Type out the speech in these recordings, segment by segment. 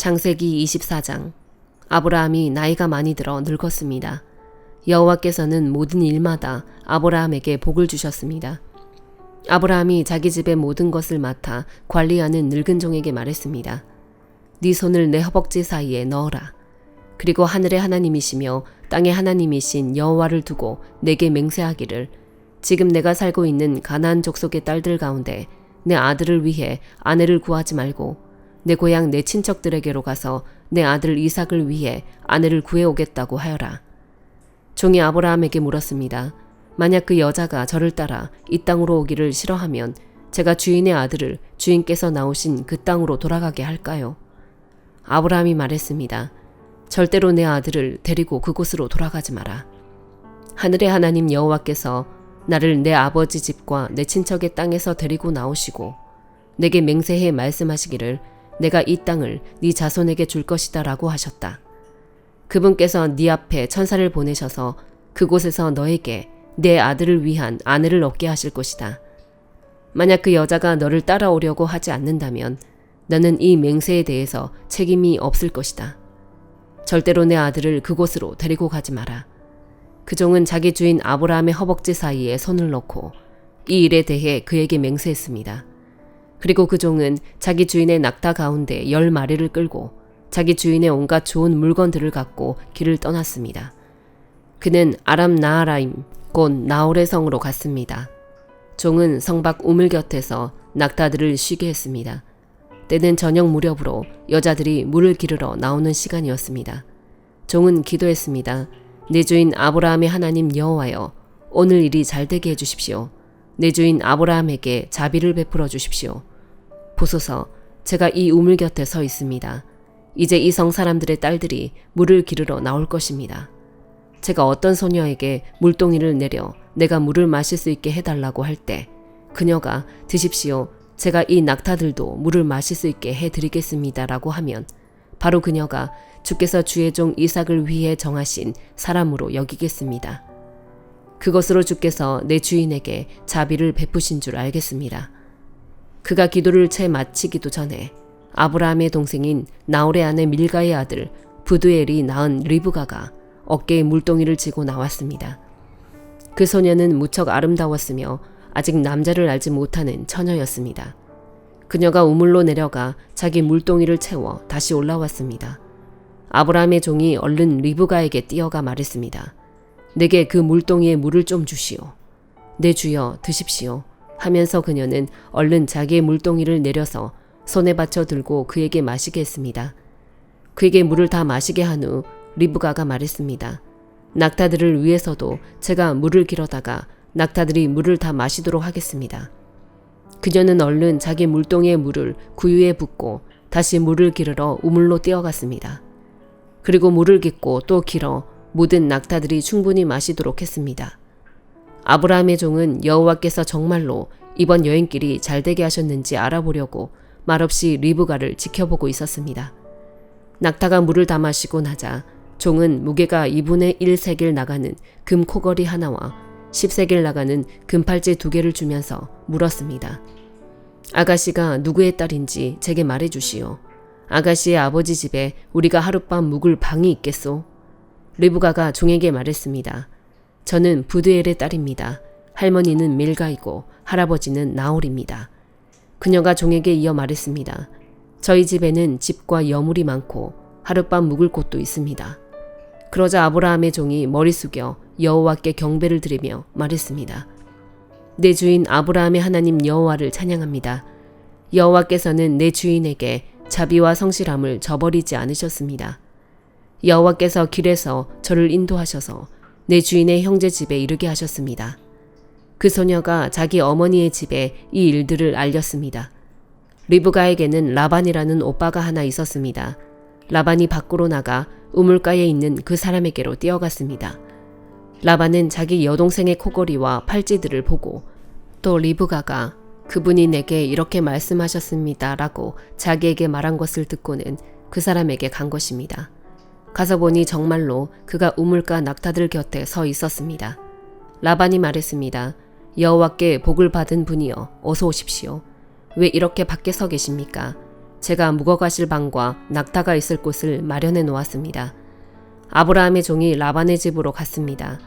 창세기 24장. 아브라함이 나이가 많이 들어 늙었습니다. 여호와께서는 모든 일마다 아브라함에게 복을 주셨습니다. 아브라함이 자기 집의 모든 것을 맡아 관리하는 늙은 종에게 말했습니다. 네 손을 내 허벅지 사이에 넣어라. 그리고 하늘의 하나님이시며 땅의 하나님이신 여호와를 두고 내게 맹세하기를, 지금 내가 살고 있는 가나안 족속의 딸들 가운데 내 아들을 위해 아내를 구하지 말고 내 고향 내 친척들에게로 가서 내 아들 이삭을 위해 아내를 구해오겠다고 하여라. 종이 아브라함에게 물었습니다. 만약 그 여자가 저를 따라 이 땅으로 오기를 싫어하면 제가 주인의 아들을 주인께서 나오신 그 땅으로 돌아가게 할까요? 아브라함이 말했습니다. 절대로 내 아들을 데리고 그곳으로 돌아가지 마라. 하늘의 하나님 여호와께서 나를 내 아버지 집과 내 친척의 땅에서 데리고 나오시고 내게 맹세해 말씀하시기를 내가 이 땅을 네 자손에게 줄 것이다 라고 하셨다. 그분께서 네 앞에 천사를 보내셔서 그곳에서 너에게 내 아들을 위한 아내를 얻게 하실 것이다. 만약 그 여자가 너를 따라오려고 하지 않는다면 너는 이 맹세에 대해서 책임이 없을 것이다. 절대로 내 아들을 그곳으로 데리고 가지 마라. 그 종은 자기 주인 아브라함의 허벅지 사이에 손을 넣고 이 일에 대해 그에게 맹세했습니다. 그리고 그 종은 자기 주인의 낙타 가운데 10마리를 끌고 자기 주인의 온갖 좋은 물건들을 갖고 길을 떠났습니다. 그는 아람 나하라임 곧 나홀의 성으로 갔습니다. 종은 성 밖 우물 곁에서 낙타들을 쉬게 했습니다. 때는 저녁 무렵으로 여자들이 물을 기르러 나오는 시간이었습니다. 종은 기도했습니다. 내 주인 아브라함의 하나님 여호와여, 오늘 일이 잘되게 해주십시오. 내 주인 아브라함에게 자비를 베풀어 주십시오. 보소서, 제가 이 우물 곁에 서 있습니다. 이제 이 성 사람들의 딸들이 물을 기르러 나올 것입니다. 제가 어떤 소녀에게 물동이를 내려 내가 물을 마실 수 있게 해달라고 할 때 그녀가 드십시오. 제가 이 낙타들도 물을 마실 수 있게 해드리겠습니다 라고 하면 바로 그녀가 주께서 주의 종 이삭을 위해 정하신 사람으로 여기겠습니다. 그것으로 주께서 내 주인에게 자비를 베푸신 줄 알겠습니다. 그가 기도를 채 마치기도 전에 아브라함의 동생인 나홀의 아내 밀가의 아들 부두엘이 낳은 리브가가 어깨에 물동이를 쥐고 나왔습니다. 그 소녀는 무척 아름다웠으며 아직 남자를 알지 못하는 처녀였습니다. 그녀가 우물로 내려가 자기 물동이를 채워 다시 올라왔습니다. 아브라함의 종이 얼른 리브가에게 뛰어가 말했습니다. 내게 그 물동이에 물을 좀 주시오. 내 주여, 드십시오. 하면서 그녀는 얼른 자기의 물동이를 내려서 손에 받쳐 들고 그에게 마시게 했습니다. 그에게 물을 다 마시게 한 후 리브가가 말했습니다. 낙타들을 위해서도 제가 물을 길어다가 낙타들이 물을 다 마시도록 하겠습니다. 그녀는 얼른 자기 물동이의 물을 구유에 붓고 다시 물을 기르러 우물로 뛰어갔습니다. 그리고 물을 깃고 또 길어 모든 낙타들이 충분히 마시도록 했습니다. 아브라함의 종은 여호와께서 정말로 이번 여행길이 잘되게 하셨는지 알아보려고 말없이 리브가를 지켜보고 있었습니다. 낙타가 물을 다 마시고 나자 종은 무게가 2분의 1세겔 나가는 금 코걸이 하나와 10세겔 나가는 금팔찌 2개를 주면서 물었습니다. 아가씨가 누구의 딸인지 제게 말해주시오. 아가씨의 아버지 집에 우리가 하룻밤 묵을 방이 있겠소? 리브가가 종에게 말했습니다. 저는 부드엘의 딸입니다. 할머니는 밀가이고 할아버지는 나홀입니다. 그녀가 종에게 이어 말했습니다. 저희 집에는 집과 여물이 많고 하룻밤 묵을 곳도 있습니다. 그러자 아브라함의 종이 머리 숙여 여호와께 경배를 드리며 말했습니다. 내 주인 아브라함의 하나님 여호와를 찬양합니다. 여호와께서는 내 주인에게 자비와 성실함을 저버리지 않으셨습니다. 여호와께서 길에서 저를 인도하셔서 내 주인의 형제 집에 이르게 하셨습니다. 그 소녀가 자기 어머니의 집에 이 일들을 알렸습니다. 리브가에게는 라반이라는 오빠가 하나 있었습니다. 라반이 밖으로 나가 우물가에 있는 그 사람에게로 뛰어갔습니다. 라반은 자기 여동생의 코걸이와 팔찌들을 보고 또 리브가가 그분이 내게 이렇게 말씀하셨습니다 라고 자기에게 말한 것을 듣고는 그 사람에게 간 것입니다. 가서 보니 정말로 그가 우물가 낙타들 곁에 서 있었습니다. 라반이 말했습니다. 여호와께 복을 받은 분이여 어서 오십시오. 왜 이렇게 밖에 서 계십니까? 제가 묵어가실 방과 낙타가 있을 곳을 마련해 놓았습니다. 아브라함의 종이 라반의 집으로 갔습니다.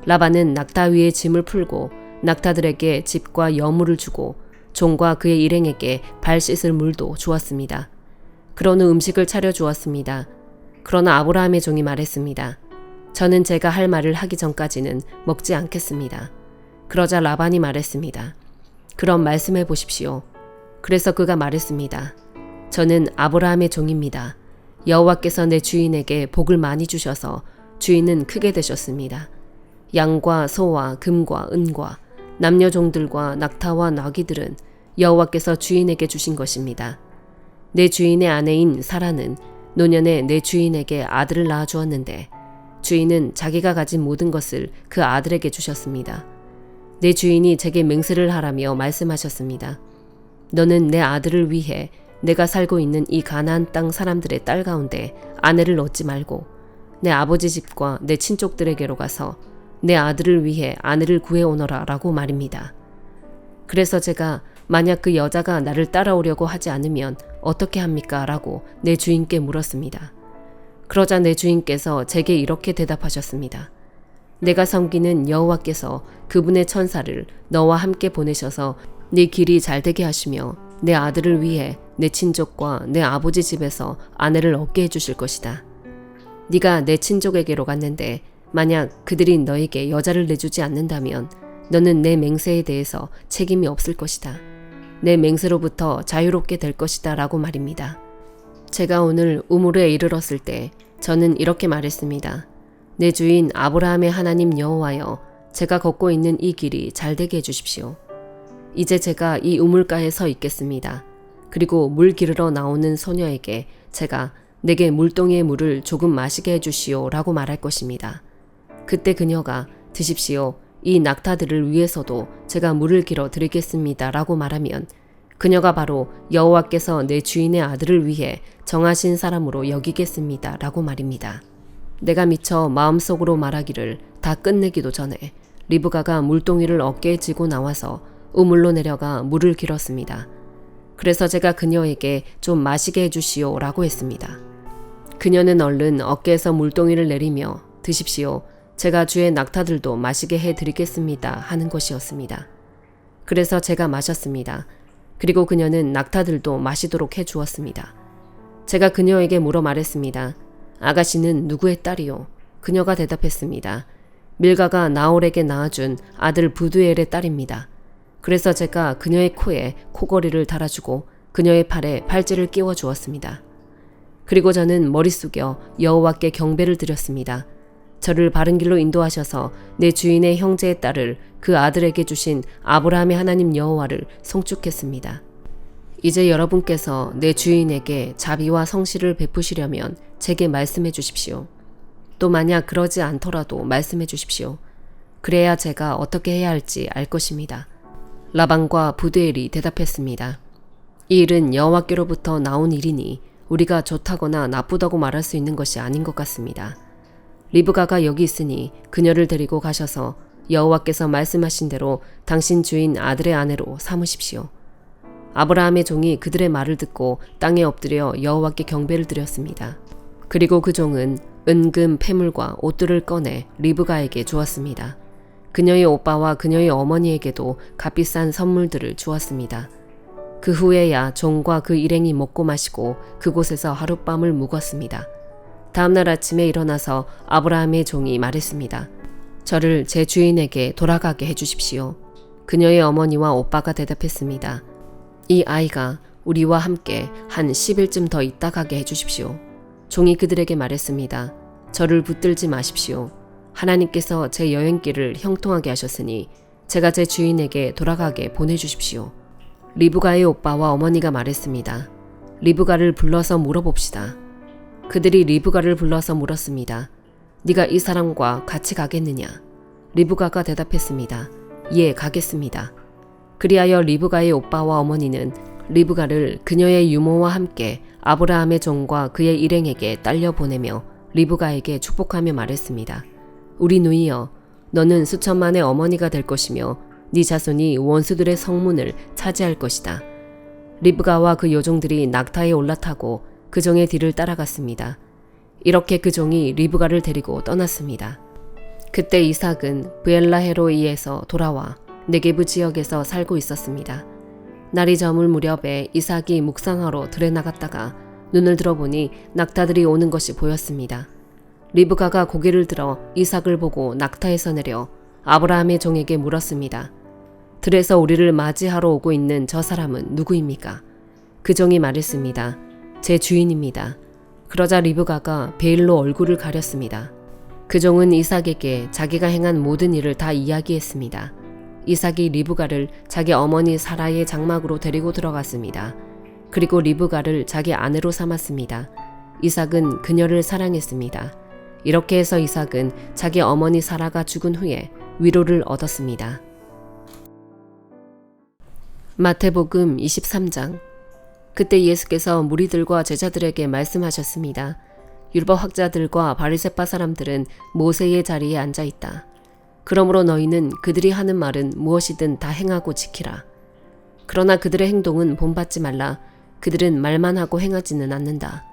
라반은 낙타 위에 짐을 풀고 낙타들에게 집과 여물을 주고 종과 그의 일행에게 발 씻을 물도 주었습니다. 그런 후 음식을 차려 주었습니다. 그러나 아브라함의 종이 말했습니다. 저는 제가 할 말을 하기 전까지는 먹지 않겠습니다. 그러자 라반이 말했습니다. 그럼 말씀해 보십시오. 그래서 그가 말했습니다. 저는 아브라함의 종입니다. 여호와께서 내 주인에게 복을 많이 주셔서 주인은 크게 되셨습니다. 양과 소와 금과 은과 남녀 종들과 낙타와 나귀들은 여호와께서 주인에게 주신 것입니다. 내 주인의 아내인 사라는 노년에 내 주인에게 아들을 낳아 주었는데 주인은 자기가 가진 모든 것을 그 아들에게 주셨습니다. 내 주인이 제게 맹세를 하라며 말씀하셨습니다. 너는 내 아들을 위해 내가 살고 있는 이 가나안 땅 사람들의 딸 가운데 아내를 얻지 말고 내 아버지 집과 내 친족들에게로 가서 내 아들을 위해 아내를 구해오너라 라고 말입니다. 그래서 제가 만약 그 여자가 나를 따라오려고 하지 않으면 어떻게 합니까? 라고 내 주인께 물었습니다. 그러자 내 주인께서 제게 이렇게 대답하셨습니다. 내가 섬기는 여호와께서 그분의 천사를 너와 함께 보내셔서 네 길이 잘 되게 하시며 내 아들을 위해 내 친족과 내 아버지 집에서 아내를 얻게 해주실 것이다. 네가 내 친족에게로 갔는데 만약 그들이 너에게 여자를 내주지 않는다면 너는 내 맹세에 대해서 책임이 없을 것이다. 내 맹세로부터 자유롭게 될 것이다 라고 말입니다. 제가 오늘 우물에 이르렀을 때 저는 이렇게 말했습니다. 내 주인 아브라함의 하나님 여호와여, 제가 걷고 있는 이 길이 잘 되게 해주십시오. 이제 제가 이 우물가에 서 있겠습니다. 그리고 물 기르러 나오는 소녀에게 제가 내게 물동이의 물을 조금 마시게 해주시오 라고 말할 것입니다. 그때 그녀가 드십시오. 이 낙타들을 위해서도 제가 물을 길어 드리겠습니다 라고 말하면 그녀가 바로 여호와께서 내 주인의 아들을 위해 정하신 사람으로 여기겠습니다 라고 말입니다. 내가 미처 마음속으로 말하기를 다 끝내기도 전에 리브가가 물동이를 어깨에 쥐고 나와서 우물로 내려가 물을 길었습니다. 그래서 제가 그녀에게 좀 마시게 해주시오 라고 했습니다. 그녀는 얼른 어깨에서 물동이를 내리며 드십시오. 제가 주의 낙타들도 마시게 해드리겠습니다 하는 것이었습니다. 그래서 제가 마셨습니다. 그리고 그녀는 낙타들도 마시도록 해주었습니다. 제가 그녀에게 물어 말했습니다. 아가씨는 누구의 딸이요? 그녀가 대답했습니다. 밀가가 나홀에게 낳아준 아들 부두엘의 딸입니다. 그래서 제가 그녀의 코에 코걸이를 달아주고 그녀의 팔에 팔찌를 끼워 주었습니다. 그리고 저는 머리 숙여 여호와께 경배를 드렸습니다. 저를 바른 길로 인도하셔서 내 주인의 형제의 딸을 그 아들에게 주신 아브라함의 하나님 여호와를 송축했습니다. 이제 여러분께서 내 주인에게 자비와 성실을 베푸시려면 제게 말씀해 주십시오. 또 만약 그러지 않더라도 말씀해 주십시오. 그래야 제가 어떻게 해야 할지 알 것입니다. 라반과 부드엘이 대답했습니다. 이 일은 여호와께로부터 나온 일이니 우리가 좋다거나 나쁘다고 말할 수 있는 것이 아닌 것 같습니다. 리브가가 여기 있으니 그녀를 데리고 가셔서 여호와께서 말씀하신 대로 당신 주인 아들의 아내로 삼으십시오. 아브라함의 종이 그들의 말을 듣고 땅에 엎드려 여호와께 경배를 드렸습니다. 그리고 그 종은 은금 패물과 옷들을 꺼내 리브가에게 주었습니다. 그녀의 오빠와 그녀의 어머니에게도 값비싼 선물들을 주었습니다. 그 후에야 종과 그 일행이 먹고 마시고 그곳에서 하룻밤을 묵었습니다. 다음날 아침에 일어나서 아브라함의 종이 말했습니다. 저를 제 주인에게 돌아가게 해주십시오. 그녀의 어머니와 오빠가 대답했습니다. 이 아이가 우리와 함께 한 10일쯤 더 있다 가게 해주십시오. 종이 그들에게 말했습니다. 저를 붙들지 마십시오. 하나님께서 제 여행길을 형통하게 하셨으니 제가 제 주인에게 돌아가게 보내주십시오. 리브가의 오빠와 어머니가 말했습니다. 리브가를 불러서 물어봅시다. 그들이 리브가를 불러서 물었습니다. 네가 이 사람과 같이 가겠느냐? 리브가가 대답했습니다. 예, 가겠습니다. 그리하여 리브가의 오빠와 어머니는 리브가를 그녀의 유모와 함께 아브라함의 종과 그의 일행에게 딸려 보내며 리브가에게 축복하며 말했습니다. 우리 누이여, 너는 수천만의 어머니가 될 것이며 네 자손이 원수들의 성문을 차지할 것이다. 리브가와 그 여종들이 낙타에 올라타고 그 종의 뒤를 따라갔습니다. 이렇게 그 종이 리브가를 데리고 떠났습니다. 그때 이삭은 브엘라헤로이에서 돌아와 네게브 지역에서 살고 있었습니다. 날이 저물 무렵에 이삭이 묵상하러 들에 나갔다가 눈을 들어보니 낙타들이 오는 것이 보였습니다. 리브가가 고개를 들어 이삭을 보고 낙타에서 내려 아브라함의 종에게 물었습니다. 들에서 우리를 맞이하러 오고 있는 저 사람은 누구입니까? 그 종이 말했습니다. 제 주인입니다. 그러자 리브가가 베일로 얼굴을 가렸습니다. 그 종은 이삭에게 자기가 행한 모든 일을 다 이야기했습니다. 이삭이 리브가를 자기 어머니 사라의 장막으로 데리고 들어갔습니다. 그리고 리브가를 자기 아내로 삼았습니다. 이삭은 그녀를 사랑했습니다. 이렇게 해서 이삭은 자기 어머니 사라가 죽은 후에 위로를 얻었습니다. 마태복음 23장. 그때 예수께서 무리들과 제자들에게 말씀하셨습니다. 율법학자들과 바리새파 사람들은 모세의 자리에 앉아 있다. 그러므로 너희는 그들이 하는 말은 무엇이든 다 행하고 지키라. 그러나 그들의 행동은 본받지 말라. 그들은 말만 하고 행하지는 않는다.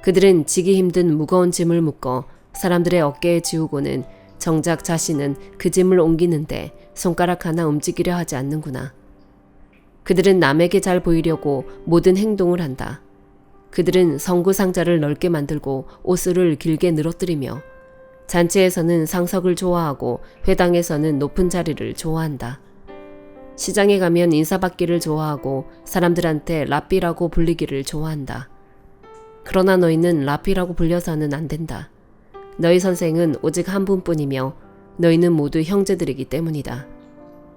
그들은 지기 힘든 무거운 짐을 묶어 사람들의 어깨에 지우고는 정작 자신은 그 짐을 옮기는데 손가락 하나 움직이려 하지 않는구나. 그들은 남에게 잘 보이려고 모든 행동을 한다. 그들은 성구 상자를 넓게 만들고 옷을 길게 늘어뜨리며 잔치에서는 상석을 좋아하고 회당에서는 높은 자리를 좋아한다. 시장에 가면 인사받기를 좋아하고 사람들한테 랍비라고 불리기를 좋아한다. 그러나 너희는 랍비라고 불려서는 안 된다. 너희 선생은 오직 한 분뿐이며 너희는 모두 형제들이기 때문이다.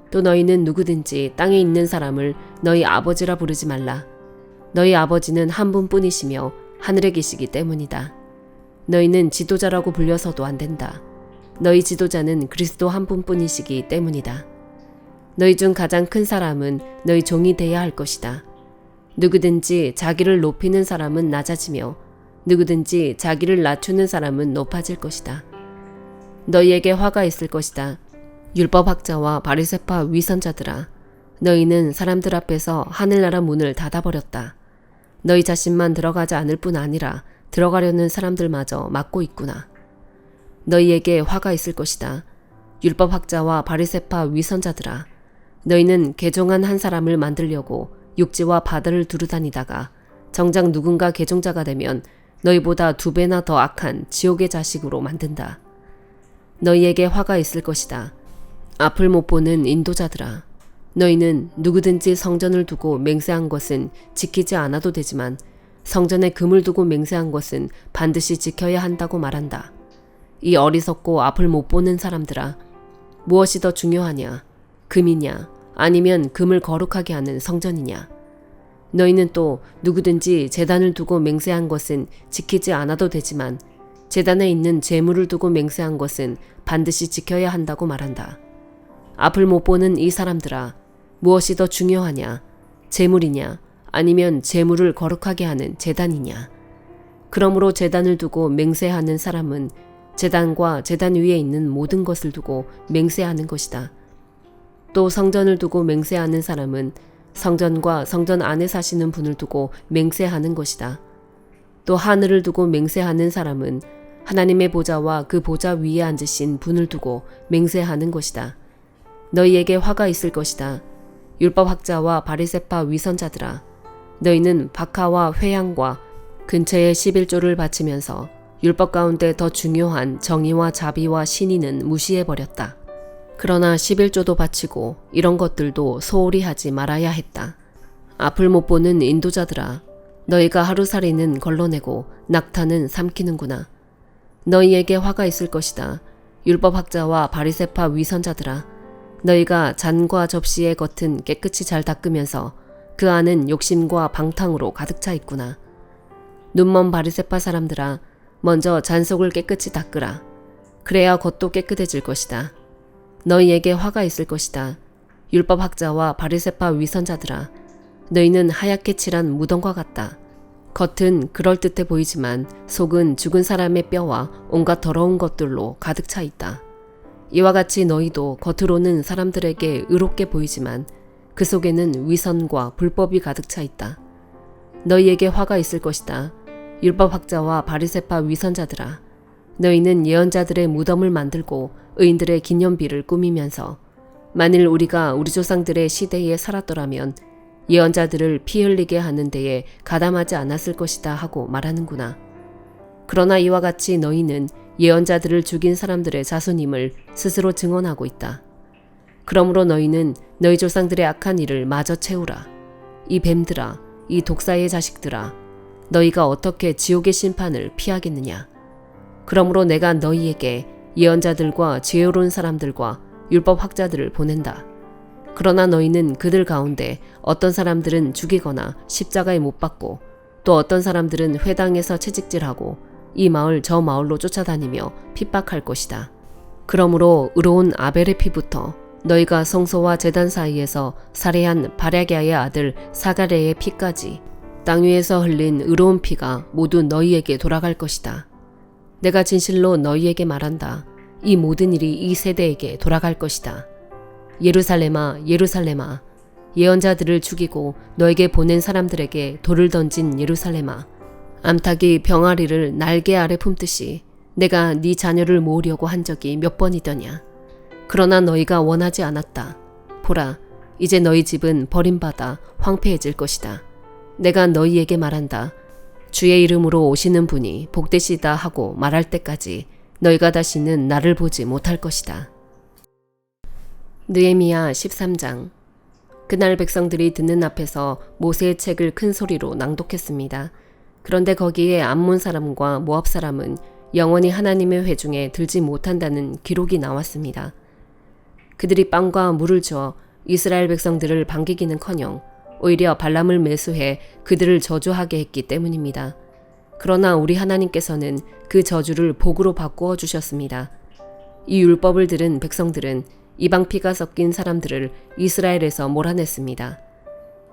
또 너희는 누구든지 땅에 있는 사람을 너희 아버지라 부르지 말라. 너희 아버지는 한 분뿐이시며 하늘에 계시기 때문이다. 너희는 지도자라고 불려서도 안 된다. 너희 지도자는 그리스도 한 분뿐이시기 때문이다. 너희 중 가장 큰 사람은 너희 종이 되어야 할 것이다. 누구든지 자기를 높이는 사람은 낮아지며 누구든지 자기를 낮추는 사람은 높아질 것이다. 너희에게 화가 있을 것이다. 율법학자와 바리새파 위선자들아, 너희는 사람들 앞에서 하늘나라 문을 닫아버렸다. 너희 자신만 들어가지 않을 뿐 아니라 들어가려는 사람들마저 막고 있구나. 너희에게 화가 있을 것이다. 율법학자와 바리새파 위선자들아, 너희는 개종한 한 사람을 만들려고 육지와 바다를 두루다니다가 정작 누군가 개종자가 되면 너희보다 2배나 더 악한 지옥의 자식으로 만든다. 너희에게 화가 있을 것이다. 앞을 못 보는 인도자들아, 너희는 누구든지 성전을 두고 맹세한 것은 지키지 않아도 되지만 성전에 금을 두고 맹세한 것은 반드시 지켜야 한다고 말한다. 이 어리석고 앞을 못 보는 사람들아, 무엇이 더 중요하냐? 금이냐? 아니면 금을 거룩하게 하는 성전이냐? 너희는 또 누구든지 제단을 두고 맹세한 것은 지키지 않아도 되지만 제단에 있는 제물을 두고 맹세한 것은 반드시 지켜야 한다고 말한다. 앞을 못 보는 이 사람들아, 무엇이 더 중요하냐? 제물이냐? 아니면 제물을 거룩하게 하는 제단이냐? 그러므로 제단을 두고 맹세하는 사람은 제단과 제단 위에 있는 모든 것을 두고 맹세하는 것이다. 또 성전을 두고 맹세하는 사람은 성전과 성전 안에 사시는 분을 두고 맹세하는 것이다. 또 하늘을 두고 맹세하는 사람은 하나님의 보좌와 그 보좌 위에 앉으신 분을 두고 맹세하는 것이다. 너희에게 화가 있을 것이다. 율법학자와 바리새파 위선자들아, 너희는 박하와 회양과 근처에 11조를 바치면서 율법 가운데 더 중요한 정의와 자비와 신의는 무시해버렸다. 그러나 11조도 바치고 이런 것들도 소홀히 하지 말아야 했다. 앞을 못 보는 인도자들아, 너희가 하루살이는 걸러내고 낙타는 삼키는구나. 너희에게 화가 있을 것이다. 율법학자와 바리새파 위선자들아, 너희가 잔과 접시의 겉은 깨끗이 잘 닦으면서 그 안은 욕심과 방탕으로 가득 차 있구나. 눈먼 바리새파 사람들아, 먼저 잔속을 깨끗이 닦으라. 그래야 겉도 깨끗해질 것이다. 너희에게 화가 있을 것이다. 율법학자와 바리새파 위선자들아, 너희는 하얗게 칠한 무덤과 같다. 겉은 그럴듯해 보이지만 속은 죽은 사람의 뼈와 온갖 더러운 것들로 가득 차 있다. 이와 같이 너희도 겉으로는 사람들에게 의롭게 보이지만 그 속에는 위선과 불법이 가득 차 있다. 너희에게 화가 있을 것이다. 율법학자와 바리새파 위선자들아. 너희는 예언자들의 무덤을 만들고 의인들의 기념비를 꾸미면서 만일 우리가 우리 조상들의 시대에 살았더라면 예언자들을 피 흘리게 하는 데에 가담하지 않았을 것이다 하고 말하는구나. 그러나 이와 같이 너희는 예언자들을 죽인 사람들의 자손임을 스스로 증언하고 있다. 그러므로 너희는 너희 조상들의 악한 일을 마저 채우라. 이 뱀들아, 이 독사의 자식들아, 너희가 어떻게 지옥의 심판을 피하겠느냐. 그러므로 내가 너희에게 예언자들과 지혜로운 사람들과 율법학자들을 보낸다. 그러나 너희는 그들 가운데 어떤 사람들은 죽이거나 십자가에 못 박고 또 어떤 사람들은 회당에서 채찍질하고 이 마을 저 마을로 쫓아다니며 핍박할 것이다. 그러므로 의로운 아벨의 피부터 너희가 성소와 제단 사이에서 살해한 바랴게아의 아들 사가랴의 피까지 땅 위에서 흘린 의로운 피가 모두 너희에게 돌아갈 것이다. 내가 진실로 너희에게 말한다. 이 모든 일이 이 세대에게 돌아갈 것이다. 예루살렘아, 예루살렘아, 예언자들을 죽이고 너에게 보낸 사람들에게 돌을 던진 예루살렘아, 암탉이 병아리를 날개 아래 품듯이 내가 네 자녀를 모으려고 한 적이 몇 번이더냐. 그러나 너희가 원하지 않았다. 보라, 이제 너희 집은 버림받아 황폐해질 것이다. 내가 너희에게 말한다. 주의 이름으로 오시는 분이 복되시다 하고 말할 때까지 너희가 다시는 나를 보지 못할 것이다. 느헤미야 13장. 그날 백성들이 듣는 앞에서 모세의 책을 큰 소리로 낭독했습니다. 그런데 거기에 암몬 사람과 모압 사람은 영원히 하나님의 회중에 들지 못한다는 기록이 나왔습니다. 그들이 빵과 물을 주어 이스라엘 백성들을 반기기는커녕 오히려 발람을 매수해 그들을 저주하게 했기 때문입니다. 그러나 우리 하나님께서는 그 저주를 복으로 바꾸어 주셨습니다. 이 율법을 들은 백성들은 이방 피가 섞인 사람들을 이스라엘에서 몰아냈습니다.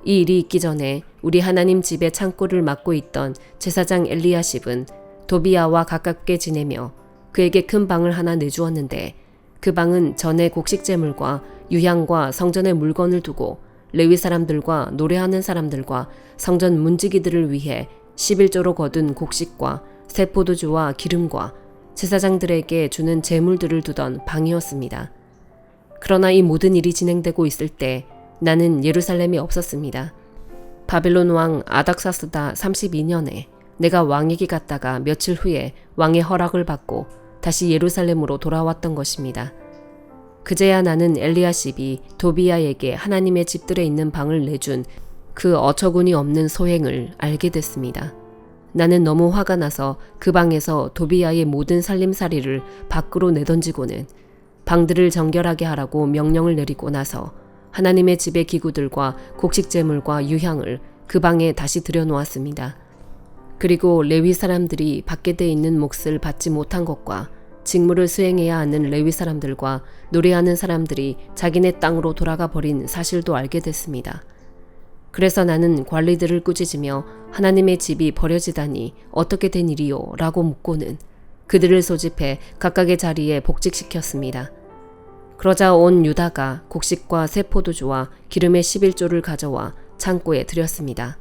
이 일이 있기 전에 우리 하나님 집의 창고를 맡고 있던 제사장 엘리야십은 도비야와 가깝게 지내며 그에게 큰 방을 하나 내주었는데 그 방은 전에 곡식제물과 유향과 성전의 물건을 두고 레위 사람들과 노래하는 사람들과 성전 문지기들을 위해 11조로 거둔 곡식과 새 포도주와 기름과 제사장들에게 주는 제물들을 두던 방이었습니다. 그러나 이 모든 일이 진행되고 있을 때 나는 예루살렘에 없었습니다. 바벨론 왕 아닥사스다 32년에 내가 왕에게 갔다가 며칠 후에 왕의 허락을 받고 다시 예루살렘으로 돌아왔던 것입니다. 그제야 나는 엘리야십이 도비야에게 하나님의 집들에 있는 방을 내준 그 어처구니 없는 소행을 알게 됐습니다. 나는 너무 화가 나서 그 방에서 도비야의 모든 살림살이를 밖으로 내던지고는 방들을 정결하게 하라고 명령을 내리고 나서 하나님의 집의 기구들과 곡식제물과 유향을 그 방에 다시 들여놓았습니다. 그리고 레위 사람들이 밖에 있는 몫을 받지 못한 것과 직무를 수행해야 하는 레위 사람들과 노래하는 사람들이 자기네 땅으로 돌아가 버린 사실도 알게 됐습니다. 그래서 나는 관리들을 꾸짖으며 하나님의 집이 버려지다니 어떻게 된 일이요? 라고 묻고는 그들을 소집해 각각의 자리에 복직시켰습니다. 그러자 온 유다가 곡식과 새 포도주와 기름의 11조를 가져와 창고에 들였습니다.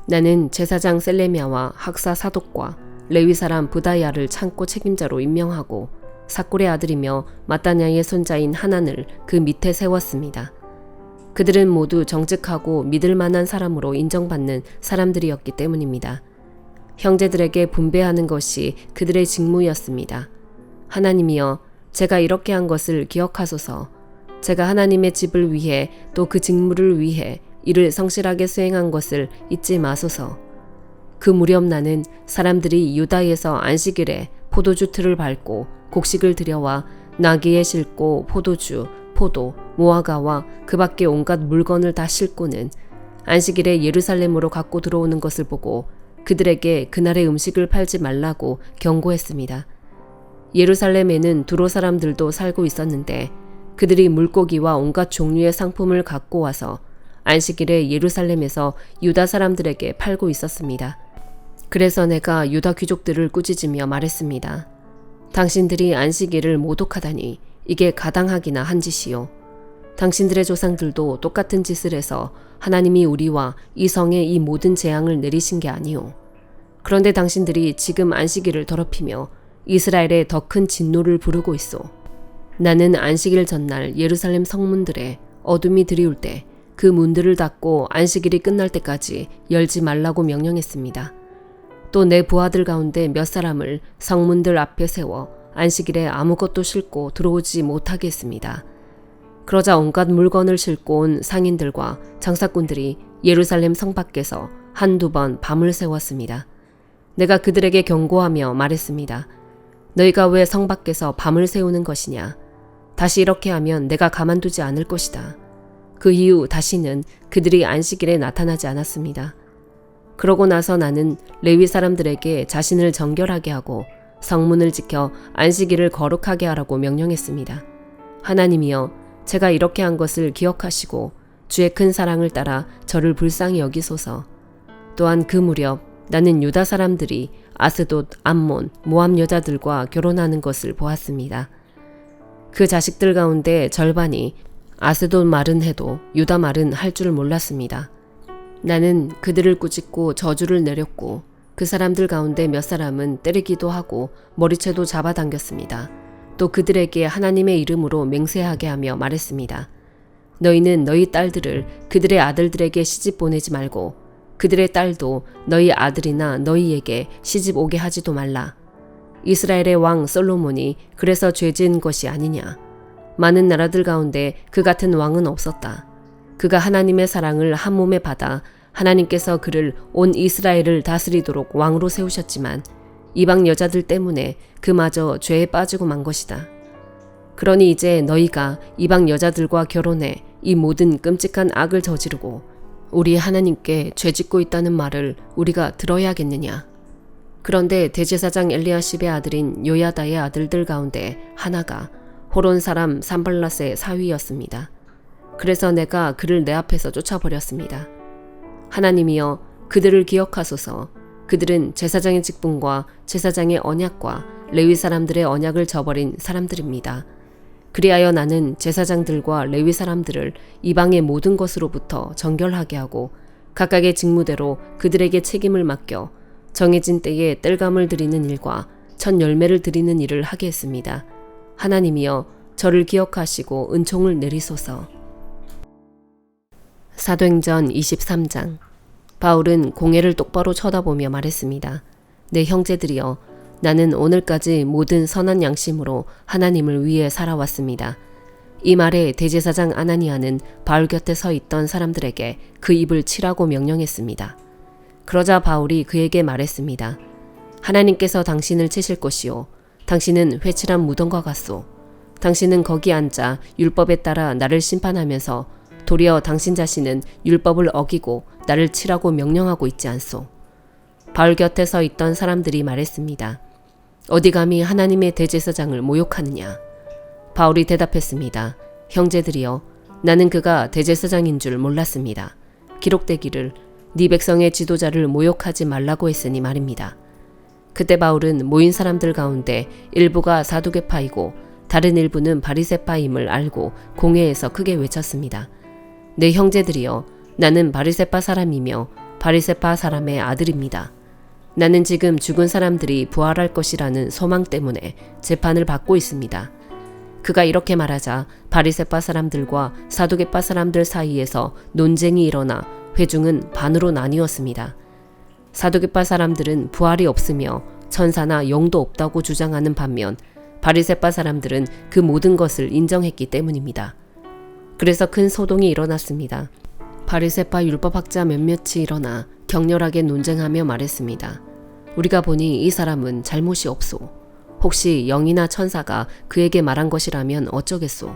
나는 제사장 셀레미야와 학사 사독과 레위 사람 부다야를 창고 책임자로 임명하고 삭굴의 아들이며 마따냐의 손자인 하난을 그 밑에 세웠습니다. 그들은 모두 정직하고 믿을 만한 사람으로 인정받는 사람들이었기 때문입니다. 형제들에게 분배하는 것이 그들의 직무였습니다. 하나님이여, 제가 이렇게 한 것을 기억하소서. 제가 하나님의 집을 위해 또 그 직무를 위해 이를 성실하게 수행한 것을 잊지 마소서. 그 무렵 나는 사람들이 유다에서 안식일에 포도주 틀을 밟고 곡식을 들여와 나귀에 싣고 포도주, 포도, 무화과와 그 밖에 온갖 물건을 다 싣고는 안식일에 예루살렘으로 갖고 들어오는 것을 보고 그들에게 그날의 음식을 팔지 말라고 경고했습니다. 예루살렘에는 두로 사람들도 살고 있었는데 그들이 물고기와 온갖 종류의 상품을 갖고 와서 안식일에 예루살렘에서 유다 사람들에게 팔고 있었습니다. 그래서 내가 유다 귀족들을 꾸짖으며 말했습니다. 당신들이 안식일을 모독하다니 이게 가당하기나 한 짓이요. 당신들의 조상들도 똑같은 짓을 해서 하나님이 우리와 이 성에 이 모든 재앙을 내리신 게 아니오. 그런데 당신들이 지금 안식일을 더럽히며 이스라엘에 더 큰 진노를 부르고 있어. 나는 안식일 전날 예루살렘 성문들에 어둠이 들이울 때 그 문들을 닫고 안식일이 끝날 때까지 열지 말라고 명령했습니다. 또 내 부하들 가운데 몇 사람을 성문들 앞에 세워 안식일에 아무것도 싣고 들어오지 못하게 했습니다. 그러자 온갖 물건을 싣고 온 상인들과 장사꾼들이 예루살렘 성 밖에서 한두 번 밤을 새웠습니다. 내가 그들에게 경고하며 말했습니다. 너희가 왜 성 밖에서 밤을 새우는 것이냐? 다시 이렇게 하면 내가 가만두지 않을 것이다. 그 이후 다시는 그들이 안식일에 나타나지 않았습니다. 그러고 나서 나는 레위 사람들에게 자신을 정결하게 하고 성문을 지켜 안식일을 거룩하게 하라고 명령했습니다. 하나님이여, 제가 이렇게 한 것을 기억하시고 주의 큰 사랑을 따라 저를 불쌍히 여기소서. 또한 그 무렵 나는 유다 사람들이 아스돗, 암몬, 모압 여자들과 결혼하는 것을 보았습니다. 그 자식들 가운데 절반이 아스돗 말은 해도 유다 말은 할 줄 몰랐습니다. 나는 그들을 꾸짖고 저주를 내렸고 그 사람들 가운데 몇 사람은 때리기도 하고 머리채도 잡아당겼습니다. 또 그들에게 하나님의 이름으로 맹세하게 하며 말했습니다. 너희는 너희 딸들을 그들의 아들들에게 시집 보내지 말고 그들의 딸도 너희 아들이나 너희에게 시집 오게 하지도 말라. 이스라엘의 왕 솔로몬이 그래서 죄지은 것이 아니냐. 많은 나라들 가운데 그 같은 왕은 없었다. 그가 하나님의 사랑을 한 몸에 받아 하나님께서 그를 온 이스라엘을 다스리도록 왕으로 세우셨지만 이방 여자들 때문에 그마저 죄에 빠지고 만 것이다. 그러니 이제 너희가 이방 여자들과 결혼해 이 모든 끔찍한 악을 저지르고 우리 하나님께 죄짓고 있다는 말을 우리가 들어야겠느냐. 그런데 대제사장 엘리야십의 아들인 요야다의 아들들 가운데 하나가 호론 사람 산발랏의 사위였습니다. 그래서 내가 그를 내 앞에서 쫓아버렸습니다. 하나님이여, 그들을 기억하소서. 그들은 제사장의 직분과 제사장의 언약과 레위 사람들의 언약을 저버린 사람들입니다. 그리하여 나는 제사장들과 레위 사람들을 이방의 모든 것으로부터 정결하게 하고 각각의 직무대로 그들에게 책임을 맡겨 정해진 때에 땔감을 드리는 일과 첫 열매를 드리는 일을 하게 했습니다. 하나님이여, 저를 기억하시고 은총을 내리소서. 사도행전 23장. 바울은 공회를 똑바로 쳐다보며 말했습니다. 내 형제들이여, 나는 오늘까지 모든 선한 양심으로 하나님을 위해 살아왔습니다. 이 말에 대제사장 아나니아는 바울 곁에 서 있던 사람들에게 그 입을 치라고 명령했습니다. 그러자 바울이 그에게 말했습니다. 하나님께서 당신을 치실 것이요, 당신은 회칠한 무덤과 같소. 당신은 거기 앉아 율법에 따라 나를 심판하면서 도리어 당신 자신은 율법을 어기고 나를 치라고 명령하고 있지 않소. 바울 곁에 서 있던 사람들이 말했습니다. 어디 감히 하나님의 대제사장을 모욕하느냐. 바울이 대답했습니다. 형제들이여, 나는 그가 대제사장인 줄 몰랐습니다. 기록되기를 네 백성의 지도자를 모욕하지 말라고 했으니 말입니다. 그때 바울은 모인 사람들 가운데 일부가 사두개파이고 다른 일부는 바리새파임을 알고 공회에서 크게 외쳤습니다. 내 형제들이여, 나는 바리새파 사람이며 바리새파 사람의 아들입니다. 나는 지금 죽은 사람들이 부활할 것이라는 소망 때문에 재판을 받고 있습니다. 그가 이렇게 말하자 바리새파 사람들과 사두개파 사람들 사이에서 논쟁이 일어나 회중은 반으로 나뉘었습니다. 사두개파 사람들은 부활이 없으며 천사나 영도 없다고 주장하는 반면 바리새파 사람들은 그 모든 것을 인정했기 때문입니다. 그래서 큰 소동이 일어났습니다. 바리새파 율법학자 몇몇이 일어나 격렬하게 논쟁하며 말했습니다. 우리가 보니 이 사람은 잘못이 없소. 혹시 영이나 천사가 그에게 말한 것이라면 어쩌겠소.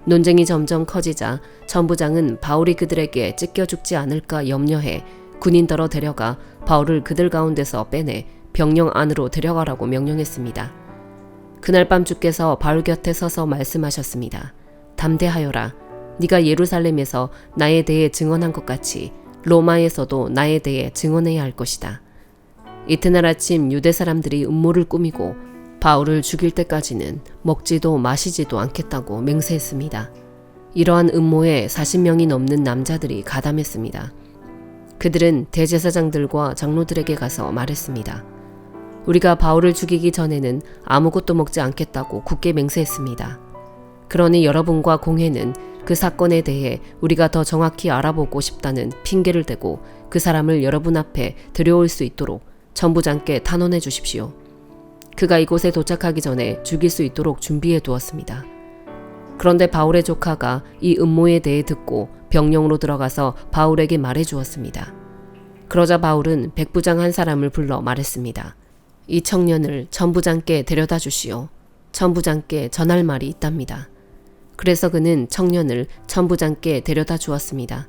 논쟁이 점점 커지자 천부장은 바울이 그들에게 찢겨 죽지 않을까 염려해 군인더러 데려가 바울을 그들 가운데서 빼내 병영 안으로 데려가라고 명령했습니다. 그날 밤 주께서 바울 곁에 서서 말씀하셨습니다. 담대하여라. 네가 예루살렘에서 나에 대해 증언한 것 같이 로마에서도 나에 대해 증언해야 할 것이다. 이튿날 아침 유대 사람들이 음모를 꾸미고 바울을 죽일 때까지는 먹지도 마시지도 않겠다고 맹세했습니다. 이러한 음모에 40명이 넘는 남자들이 가담했습니다. 그들은 대제사장들과 장로들에게 가서 말했습니다. 우리가 바울을 죽이기 전에는 아무것도 먹지 않겠다고 굳게 맹세했습니다. 그러니 여러분과 공회는 그 사건에 대해 우리가 더 정확히 알아보고 싶다는 핑계를 대고 그 사람을 여러분 앞에 들여올 수 있도록 천부장께 탄원해 주십시오. 그가 이곳에 도착하기 전에 죽일 수 있도록 준비해 두었습니다. 그런데 바울의 조카가 이 음모에 대해 듣고 병영으로 들어가서 바울에게 말해 주었습니다. 그러자 바울은 백부장 한 사람을 불러 말했습니다. 이 청년을 천부장께 데려다 주시오. 천부장께 전할 말이 있답니다. 그래서 그는 청년을 천부장께 데려다 주었습니다.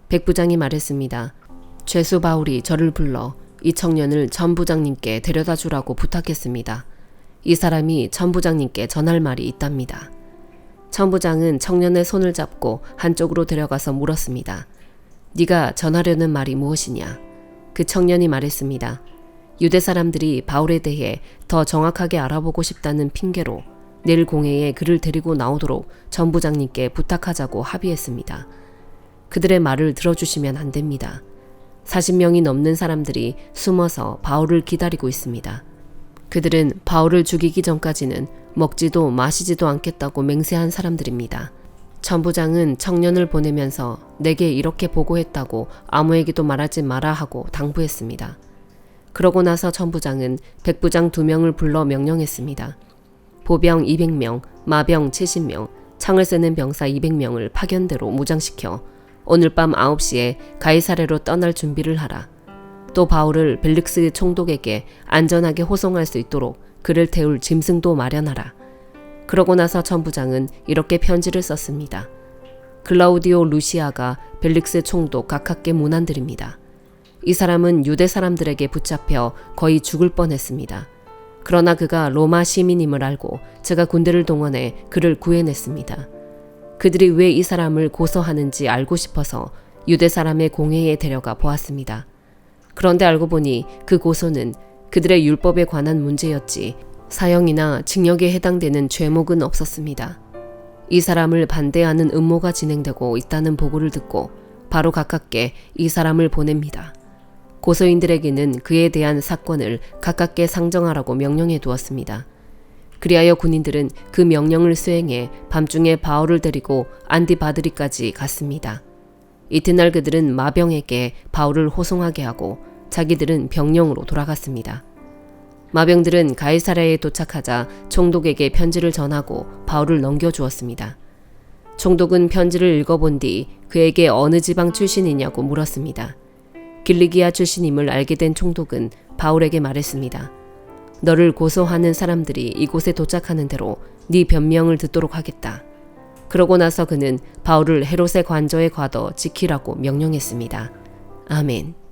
백부장이 말했습니다. 죄수 바울이 저를 불러 이 청년을 천부장님께 데려다 주라고 부탁했습니다. 이 사람이 천부장님께 전할 말이 있답니다. 천부장은 청년의 손을 잡고 한쪽으로 데려가서 물었습니다. 네가 전하려는 말이 무엇이냐? 그 청년이 말했습니다. 유대 사람들이 바울에 대해 더 정확하게 알아보고 싶다는 핑계로 내일 공회에 그를 데리고 나오도록 천부장님께 부탁하자고 합의했습니다. 그들의 말을 들어주시면 안 됩니다. 40명이 넘는 사람들이 숨어서 바울을 기다리고 있습니다. 그들은 바울을 죽이기 전까지는 먹지도 마시지도 않겠다고 맹세한 사람들입니다. 천부장은 청년을 보내면서 내게 이렇게 보고했다고 아무에게도 말하지 마라 하고 당부했습니다. 그러고 나서 천부장은 백부장 2명을 불러 명령했습니다. 보병 200명, 마병 70명, 창을 쓰는 병사 200명을 파견대로 무장시켜 오늘 밤 9시에 가이사랴로 떠날 준비를 하라. 또 바울을 벨릭스 총독에게 안전하게 호송할 수 있도록 그를 태울 짐승도 마련하라. 그러고 나서 천부장은 이렇게 편지를 썼습니다. 글라우디오 루시아가 벨릭스 총독 각하께 문안드립니다. 이 사람은 유대 사람들에게 붙잡혀 거의 죽을 뻔했습니다. 그러나 그가 로마 시민임을 알고 제가 군대를 동원해 그를 구해냈습니다. 그들이 왜 이 사람을 고소하는지 알고 싶어서 유대 사람의 공회에 데려가 보았습니다. 그런데 알고 보니 그 고소는 그들의 율법에 관한 문제였지 사형이나 징역에 해당되는 죄목은 없었습니다. 이 사람을 반대하는 음모가 진행되고 있다는 보고를 듣고 바로 가깝게 이 사람을 보냅니다. 고소인들에게는 그에 대한 사건을 가깝게 상정하라고 명령해 두었습니다. 그리하여 군인들은 그 명령을 수행해 밤중에 바울을 데리고 안디바드리까지 갔습니다. 이튿날 그들은 마병에게 바울을 호송하게 하고 자기들은 병영으로 돌아갔습니다. 마병들은 가이사랴에 도착하자 총독에게 편지를 전하고 바울을 넘겨주었습니다. 총독은 편지를 읽어본 뒤 그에게 어느 지방 출신이냐고 물었습니다. 길리기아 출신임을 알게 된 총독은 바울에게 말했습니다. 너를 고소하는 사람들이 이곳에 도착하는 대로 네 변명을 듣도록 하겠다. 그러고 나서 그는 바울을 헤롯의 관저에 가둬 지키라고 명령했습니다. 아멘.